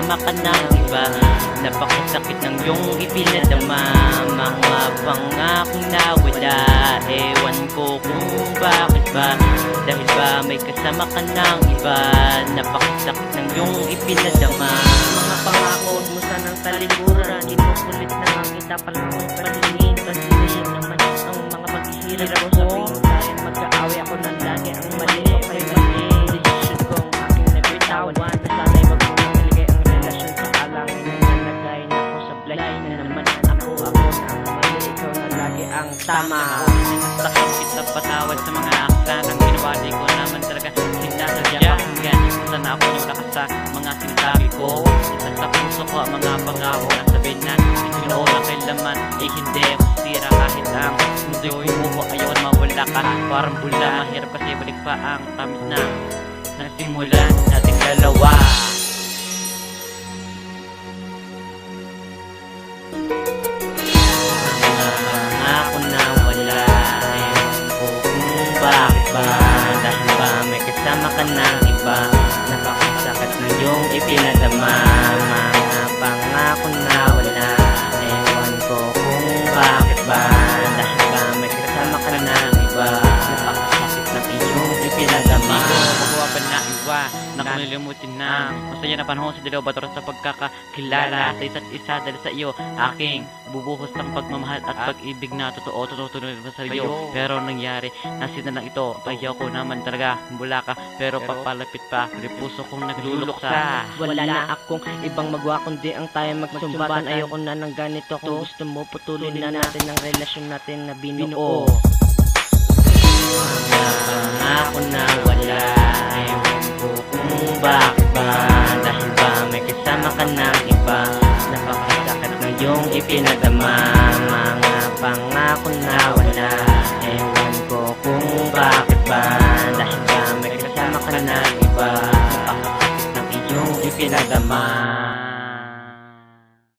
kasama ka ng iba. Napakasakit ng iyong ipinadama, mga pangakong nawala. Ewan ko kung bakit ba, dahil ba may kasama ka ng iba. Napakasakit ng iyong ipinadama, Mga pangako mo sanang talikuran, inukulit na ang kita palangong palilin. Pasilin naman ang mga paghihirap ko. Sabihin tayo magkaaway ako ng lagi ang mali. Kayo mali, desisyon kong aking nabitawan. Nasanay wag mong namaligay ang relasyon sa alangin na nalagay na ako sa blind na naman. Ako na ang mali, ikaw na lagi ang tama. Takot kita patawad sa mga aksan. Ang ginawa di ko naman talaga sinasadya pakinggan. Sana ako nulakas sa mga sinasabi ko. Isa sa puso ko ang mga pangako na sabihin na ginoo na kailaman. Eh hindi ako sira kahit ang mundo'y umuho. Ayaw na mawala ka, parang bula. Mahirap kasi balik pa ang tamis na nagsimulan nating dalawa. Ako na wala, ewan ko kung bakit ba, dahil ba may kasama ka ng iba. Napakasakit na yung ipinadama, mga pangako na wala. Ewan ko kung bakit ba, dahil ba may kasama ka ng iba. Napakasakit ng iyong ipinadama. Magawa pa na iba, nakulilimutin na. Masaya na panahon sa dalawa bato sa pagkakakilala sa isa't isa dahil sa iyo aking bubuhos ng pagmamahal at pag-ibig na totoo tututunan ko sa iyo. Pero nangyari, nasin na lang ito. Ayaw ko naman talaga mula ka, pero papalapit pa, may puso kong nagluluksa. Wala na akong ibang magawa kundi ang tayo magsumbatan. Ayoko na ng ganito. Kung gusto mo putulin na natin ang relasyon natin na binuo. Ako na wala, ewan ko kung bakit ba, dahil ba may kasama ka ng iba. Napakasakit ng iyong ipinadama, mga pangako na wala. Ewan ko kung bakit ba, dahil ba may kasama ka ng iba. Napakasakit ng iyong ipinadama.